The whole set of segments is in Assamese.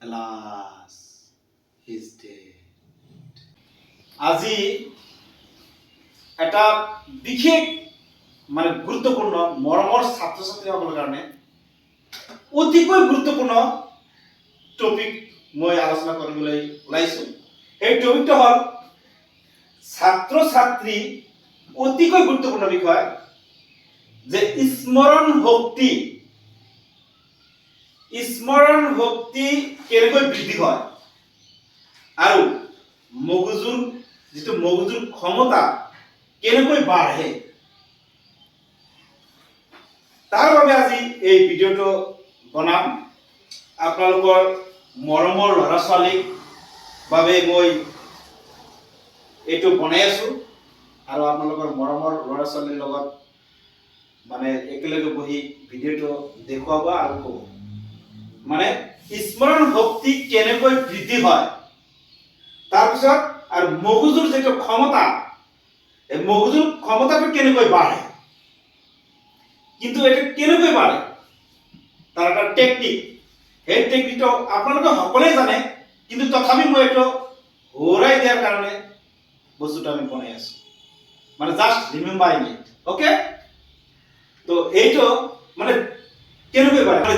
Alas, he's dead. আজি এটা বিশেষ গুৰুত্বপূৰ্ণ মৰমৰ ছাত্ৰ ছাত্ৰীসকলৰ কাৰণে অতিকৈ গুৰুত্বপূৰ্ণ টপিক মই আলোচনা কৰিবলৈ ওলাইছো। এই টপিকটো হ'ল ছাত্ৰ ছাত্ৰী অতিকৈ গুৰুত্বপূৰ্ণ বিষয় যে স্মৰণ শক্তি কেনেকৈ বৃদ্ধি হয় আৰু মগজুৰ ক্ষমতা কেনেকৈ বাঢ়ে তাৰ বাবে আজি এই ভিডিঅ'টো বনাম। আপোনালোকৰ মৰমৰ ল'ৰা ছোৱালীৰ বাবে মই এইটো বনাই আছো আৰু আপোনালোকৰ মৰমৰ ল'ৰা ছোৱালীৰ লগত একেলগে বহি ভিডিঅ'টো দেখুৱাব আৰু ক'ব স্মৰণ শক্তি কেনেকৈ বৃদ্ধি হয়, তাৰপিছত আৰু মগজুৰ যিটো ক্ষমতা, এই মগজুৰ ক্ষমতাটো কেনেকৈ বাঢ়ে, কিন্তু এটা কেনেকৈ বাঢ়ে তাৰ এটা টেকনিক, সেই টেকনিকটো আপোনালোকে সকলোৱে জানে, কিন্তু তথাপি মই এইটো ঘূৰাই দিয়াৰ কাৰণে বস্তুটো আমি বনাই আছো, জাষ্ট ৰিমেম্বাৰিং ইট। ওকে, তো এইটো কেনেকৈ বাঢ়ে,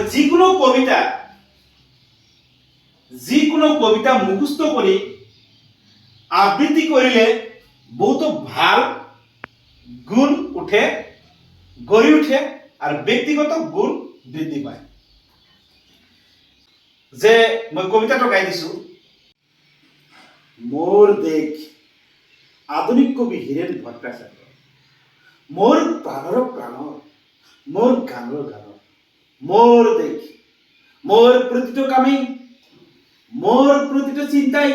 যিকোনো কবিতা মুখস্থ কৰি আবৃত্তি কৰিলে বহুতো ভাল গুণ গঢ়ি উঠে আৰু ব্যক্তিগত গুণ বৃদ্ধি পায়। যে মই কবিতাটো গাই দিছো, মোৰ দেশ আধুনিক কবি হীৰেন ভট্টাচাৰ্য, মোৰ প্ৰাণৰ প্ৰাণৰ, মোৰ গানৰ গানৰ, মোৰ দেশ, মোৰ প্ৰতিটো কামেই, মোৰ প্ৰতিটো চিন্তাই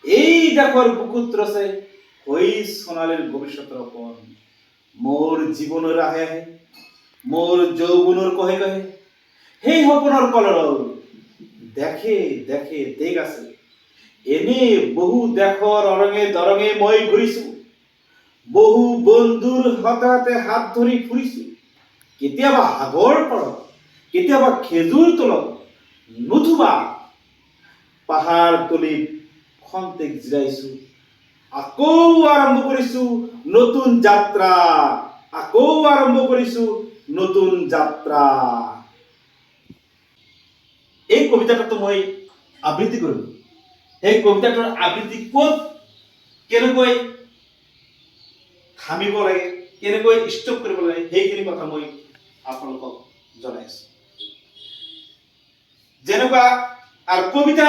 এই দেশৰ বুকুত ৰচে হৈ সোণালীৰ ভৱিষ্যতৰ সপোন। মোৰ জীৱনৰ আহে আহে, মোৰ যৌৱনৰ কহে কহে, সেই সপোনৰ কলৰৱ দেখে দেখে দেশ আছে। এনে বহু দেশৰ অৰঙে দৰঙে মই ঘূৰিছো, বহু বন্ধুৰ হঠাতে হাত ধৰি ফুৰিছো, কেতিয়াবা সাগৰ পাৰত, কেতিয়াবা খেজুৰ তলত, নতুবা পাহাৰ তলিত খন্তেক জিৰাইছো, আকৌ আৰম্ভ কৰিছো নতুন যাত্ৰা, এই কবিতাটো মই আবৃত্তি কৰিলো। এই কবিতাটোৰ আবৃত্তি ক'ত কেনেকৈ থামিব লাগে, কেনেকৈ ষ্টপ কৰিব লাগে, সেইখিনি কথা মই আপোনালোকক জনাইছো। যেনেকুৱা আৰু কবিতা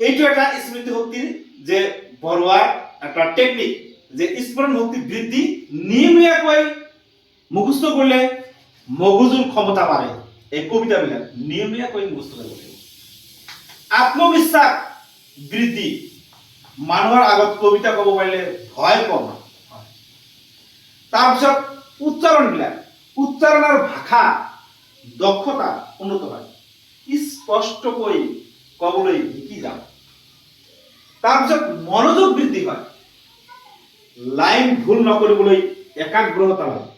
এইটো এটা স্মৃতি শক্তিৰ যে বঢ়োৱাৰ এটা টেকনিক, যে স্মৰণ শক্তি বৃদ্ধি নিয়মীয়াকৈ মুখস্থ কৰিলে মগজুৰ ক্ষমতা বাঢ়ে। এই কবিতাবিলাক নিয়মীয়াকৈ মুখস্থ কৰিব লাগিব। আত্মবিশ্বাস বৃদ্ধি, মানুহৰ আগত কবিতা ক'ব পাৰিলে ভয় কম হয়। তাৰপিছত উচ্চাৰণ আৰু ভাষা দক্ষতা উন্নত হয়, স্পষ্টকৈ ক'বলৈ শিকি যাওঁ। তাৰপিছত মনোযোগ বৃদ্ধি হয়, লাইন ভুল নকৰিবলৈ একাগ্ৰতা লাগে,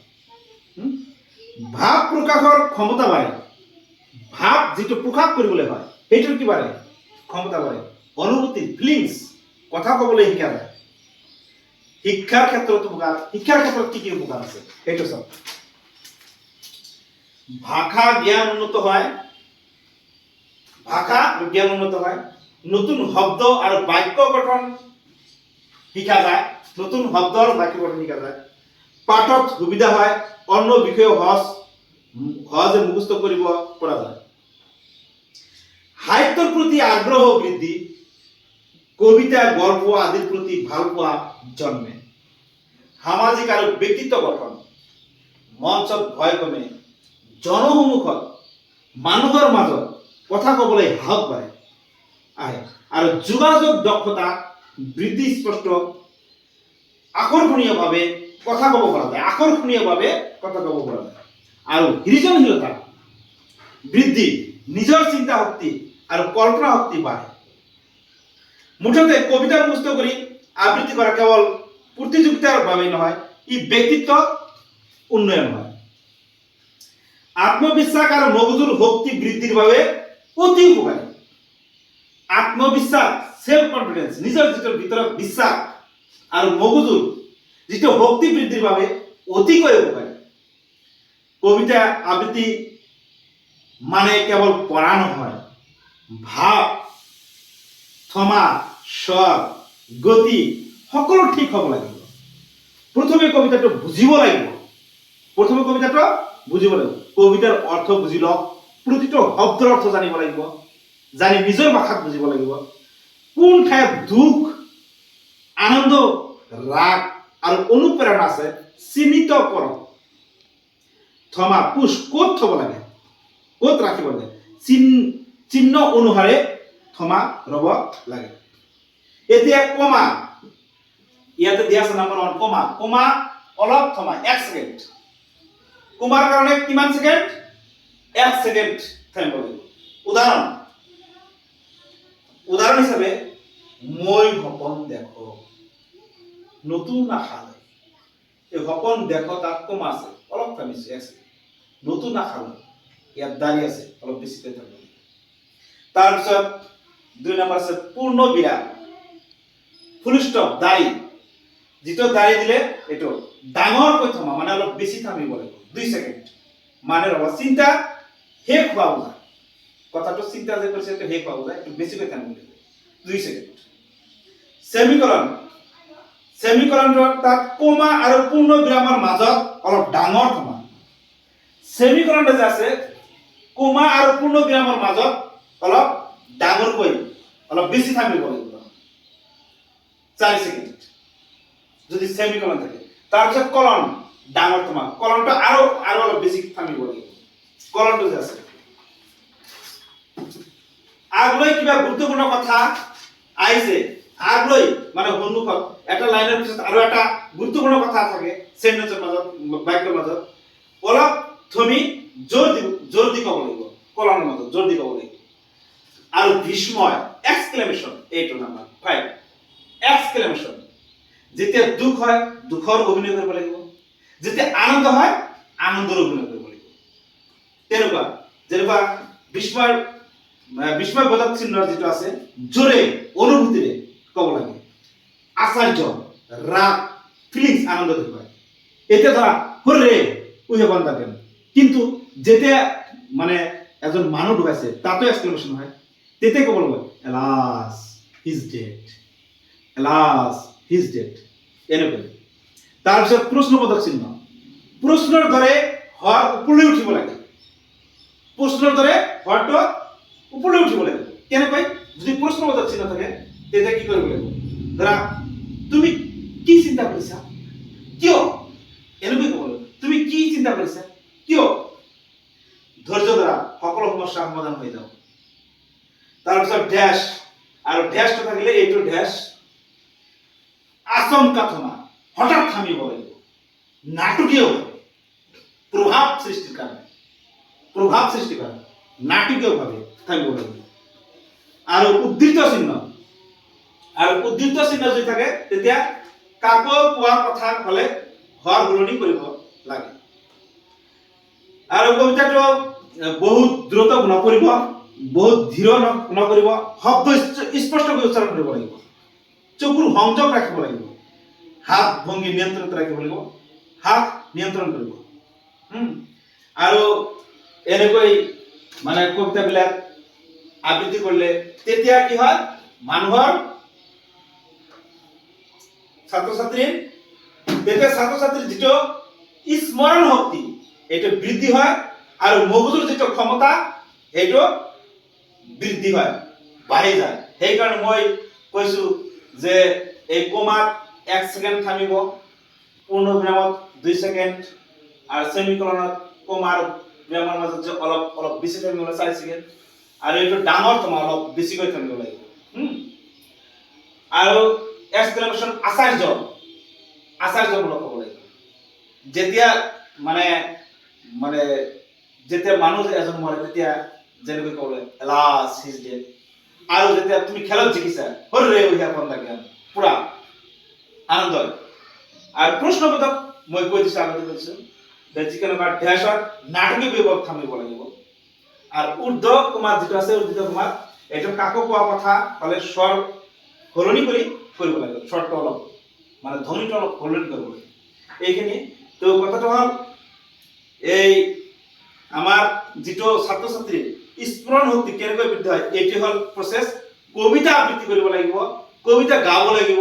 ভাৱ প্ৰকাশৰ ক্ষমতা বাঢ়ে, ভাৱ যিটো প্ৰকাশ কৰিবলৈ হয় সেইটোৰ কি বাঢ়ে, ক্ষমতা বাঢ়ে, অনুভূতি ফিলিংছ কথা ক'বলৈ শিকা যায়। শিক্ষাৰ ক্ষেত্ৰত কি কি উপকাৰ আছে সেইটো চাওক। ভাষা জ্ঞান উন্নত হয়, নতুন শব্দ আৰু বাক্য গঠন শিকা যায়, পাঠত সুবিধা হয়, অন্য বিষয় সহজে মুখস্থ কৰিব পৰা যায়। সাহিত্যৰ প্ৰতি আগ্ৰহ বৃদ্ধি, কবিতা গল্প আদিৰ প্ৰতি ভাল পোৱা জন্মে। সামাজিক আৰু ব্যক্তিত্ব গঠন, মঞ্চত ভয় কমে, জনসন্মুখত মানুহৰ মাজত কথা ক'বলৈ সাহস বাঢ়ে আহে, আৰু যোগাযোগ দক্ষতা বৃদ্ধি, স্পষ্ট আকৰ্ষণীয়ভাৱে কথা ক'ব পৰা যায়, আৰু সৃজনশীলতা বৃদ্ধি, নিজৰ চিন্তা শক্তি আৰু কল্পনা শক্তি বাঢ়ে। মুঠতে কবিতা মুখস্থ কৰি আবৃত্তি কৰা কেৱল প্ৰতিযোগিতাৰ বাবে নহয়, ই ব্যক্তিত্ব উন্নয়ন হয়। আত্মবিশ্বাস আৰু মগজুৰ শক্তি বৃদ্ধিৰ বাবে অতি উপকাৰী। আত্মবিশ্বাস সেলফ কনফিডেন্স নিজৰ যিটো ভিতৰত বিশ্বাস আৰু মগজুৰ যিটো শক্তি বৃদ্ধিৰ বাবে অতিকৈ উপকাৰী কবিতা আবৃত্তি মানে কেৱল পঢ়া নহয় ভাৱ থমা স্বৰ গতি সকলো ঠিক হ'ব লাগিব প্ৰথমে কবিতাটো বুজিব লাগিব কবিতাৰ অৰ্থ বুজি লওক প্ৰতিটো শব্দৰ অৰ্থ জানিব লাগিব জানি নিজৰ ভাষাত বুজিব লাগিব কোন ঠাইত দুখ আনন্দ ৰাগ আৰু অনুপ্ৰেৰণা আছে চিহ্নিত কৰক থমা পুষ ক'ত থব লাগে ক'ত ৰাখিব লাগে চিহ্ন অনুসাৰে থমা ৰব লাগে এতিয়া কমা ইয়াতে দিয়া আছে নম্বৰ 1 কমা অলপ থমা 1 সেকেন্ড কমাৰ কাৰণে কিমান সেকেন্ড 1 সেকেন্ড থামিব লাগিব উদাহৰণ হিচাপে মই সপোন দেখো নতুন আশা লৈ এই সপোন দেখো তাত কমা আছে অলপ থামিছে 1 সেকেন্ড নতুন আশা লৈ ইয়াত দাঁড়ি আছে অলপ বেছিকৈ থামিব তাৰপিছত 2 নম্বৰ আছে পূৰ্ণ বিৰাম ফুল স্টপ দাঁড়ি যেটো দাঁড়ি দিলে এটো ডাঙৰকৈ থমা মানে অলপ বেছি থামিব লাগিব 2 সেকেন্ড মানে ৰবা চিন্তা শেষ হোৱা বুজা কথাটো চিন্তা যে কৰিছে এটো শেষ হোৱা বুজা একটু বেছিকৈ থামিব লাগিব 2 সেকেন্ড সেমিকলনৰ তাত কমা আৰু পূৰ্ণ বিৰামৰ মাজত অলপ ডাঙৰ থমা সেমিকলনটো যে আছে কমা আৰু পূৰ্ণ বিৰামৰ মাজত অলপ ডাঙৰকৈ অলপ বেছি থামিব লাগিব 4 সেকেন্ড যদি সেমিকলন থাকে তাৰপিছত কলন ডাঙৰ থমা কলনটো আৰু অলপ বেছি থামিব লাগিব কলনটো যে আছে আগলৈ কিবা গুৰুত্বপূৰ্ণ কথা আইছে আগলৈ মানে সন্মুখত এটা লাইনৰ পিছত আৰু এটা গুৰুত্বপূৰ্ণ কথা থাকে সেন্টেন্সৰ মাজত বাক্যৰ মাজত অলপ থমি জোৰ দি ক'ব লাগিব কলনৰ মাজত জোৰ দি ক'ব লাগিব আৰু বিস্ময় এক্সক্লেমেশন 8 নম্বৰ 5 এক্সক্লেমেশন যেতিয়া দুখ হয় দুখৰ অভিনয় কৰিব লাগিব যেতিয়া আনন্দ হয় আনন্দৰ অভিনয় কৰিব লাগিব তেনেকুৱা যেনেকুৱা বিস্ময় বোধক চিহ্নৰ যেটো আছে জোৰে অনুভূতিৰে ক'ব লাগে আশ্চৰ্য ৰাগ ফিলিংস আনন্দ দেখুৱায় এতিয়া ধৰা হৰে উই হ্যাভ ওয়ান দ্য গেম কিন্তু যেতিয়া মানে এজন মানুহ ঢুকাইছে তাতো এক্সক্লেমেশন হয় তেতিয়া ক'ব লাগিব এলাস হি ইজ ডেড এনেকৈ তাৰপিছত প্ৰশ্নবোধক চিহ্ন প্ৰশ্নৰ দৰে হৰ ওপৰলৈ উঠিব লাগে প্ৰশ্নৰ দৰে হৰটো ওপৰলৈ উঠিব লাগে কেনেকৈ যদি প্ৰশ্নবোধক চিহ্ন থাকে তেতিয়া কি কৰিব লাগিব ধৰা তুমি কি চিন্তা কৰিছা কিয় এনেকৈ ক'ব লাগিব তুমি কি চিন্তা কৰিছা কিয় ধৈৰ্য ধৰা সকলো সমস্যা সমাধান হৈ যাব তাৰপিছত ড্যাশ আৰু ড্যাশটো থাকিলে এইটো ড্যাশ আচমকা থমা হঠাৎ থামিব লাগিব নাটকীয় প্ৰভাৱ সৃষ্টিৰ কাৰণে নাটকীয়ভাৱে থামিব লাগিব আৰু উদ্ধৃত চিহ্ন যদি থাকে তেতিয়া কাকো কোৱাৰ কথা হ'লে হৰ গুৰণি কৰিব লাগে আৰু কবিতাটো বহুত দ্ৰুত নকৰিব বহুত ধীৰ নকৰিব শব্দ স্পষ্টকৈ উচ্চাৰণ কৰিব লাগিব চকুৰ সংযোগ ৰাখিব লাগিব হাত ভংগী নিয়ন্ত্ৰণত ৰাখিব লাগিব হাত নিয়ন্ত্ৰণ কৰিব আৰু এনেকৈ মানে কবিতাবিলাক আবৃত্তি কৰিলে তেতিয়া কি হয় মানুহৰ ছাত্ৰ ছাত্ৰীৰ যিটো স্মৰণ শক্তি এইটো বৃদ্ধি হয় আৰু মগজুৰ যিটো ক্ষমতা এইটো বৃদ্ধি হয় বাঢ়ি যায় সেইকাৰণে মই কৈছো যে এই কমাত 1 সেকেন্ড থামিব পূৰ্ণ বিৰামত 2 সেকেন্ড আৰু সেমিকলনত কমাৰ বিৰামৰ মাজত যে অলপ বেছি থামিব 4 সেকেন্ড আৰু এইটো ডাঙৰ কমা অলপ বেছিকৈ থামিব লাগিব আৰু এক্সক্লেমেশন আশ্চৰ্যমূলক হ'ব লাগিব যেতিয়া মানে যেতিয়া মানুহ এজন মৰে তেতিয়া যেনেকৈ ক'ব লাগে এলাস হি ইজ ডেড আৰু যেতিয়া তুমি খেলত জিকিছা হৰে উই হ্যাভ ওয়ান দ্য গেম পুৰা আনন্দ আৰু প্ৰশ্নবোধক মই কৈ দিছো আগতে কৈছো যিকোনো ড্যাশত নাটকীয় বিভাগ থামিব লাগিব আৰু ঊৰ্ধ্ব কুমাৰ যেটো আছে ঊৰ্ধ্ব কুমাৰ এইটো কাকো কোৱা কথা হ'লে স্বৰ সলনি কৰি কৰিব লাগে, স্বৰটো অলপ মানে ধ্বনিটো অলপ সলনি কৰিব লাগে এইখিনি। তো কথাটো হ'ল এই আমাৰ যিটো ছাত্ৰ ছাত্ৰীৰ স্মৰণ শক্তি কেনেকৈ বৃদ্ধি হয় এইটো হ'ল প্ৰচেছ। কবিতা আবৃত্তি কৰিব লাগিব, কবিতা গাব লাগিব,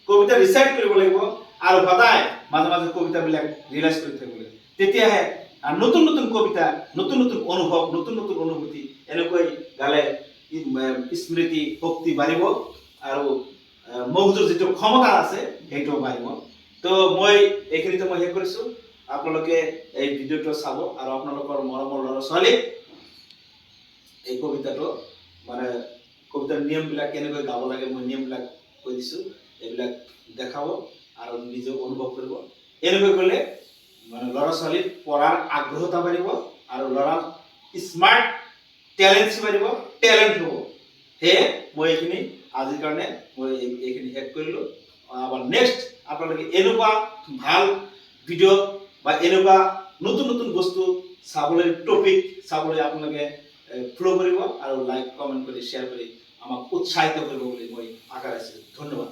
কবিতা ৰিচাইট কৰিব লাগিব আৰু সদায় মাজে মাজে কবিতাবিলাক ৰিলাইজ কৰি থাকিব লাগিব। তেতিয়াহে নতুন নতুন কবিতা, নতুন নতুন অনুভৱ, নতুন নতুন অনুভূতি এনেকৈ গালে স্মৃতি শক্তি বাঢ়িব আৰু মগজুৰ যিটো ক্ষমতা আছে সেইটো বাঢ়িব। তো মই এইখিনিতে মই শেষ কৰিছোঁ। আপোনালোকে এই ভিডিঅ'টো চাব আৰু আপোনালোকৰ মৰমৰ ল'ৰা ছোৱালীক এই কবিতাটো মানে কবিতাৰ নিয়মবিলাক কেনেকৈ গাব লাগে মই নিয়মবিলাক কৈ দিছোঁ, এইবিলাক দেখাব আৰু নিজে অনুভৱ কৰিব। এনেকৈ কৰিলে মানে ল'ৰা ছোৱালীৰ পঢ়াৰ আগ্ৰহতা বাঢ়িব আৰু ল'ৰাৰ স্মাৰ্ট টেলেণ্টছ বাঢ়িব, টেলেণ্ট হ'ব। সেয়ে মই এইখিনি আজিৰ কাৰণে মই এইখিনি শেষ কৰিলোঁ। আবাৰ নেক্সট আপোনালোকে এনেকুৱা ভাল ভিডিঅ' বা এনেকুৱা নতুন নতুন বস্তু চাবলৈ, টপিক চাবলৈ আপোনালোকে ফ'ল' কৰিব আৰু লাইক কমেণ্ট কৰি শ্বেয়াৰ কৰি আমাক উৎসাহিত কৰিব বুলি মই আশা ৰাখিছোঁ। ধন্যবাদ।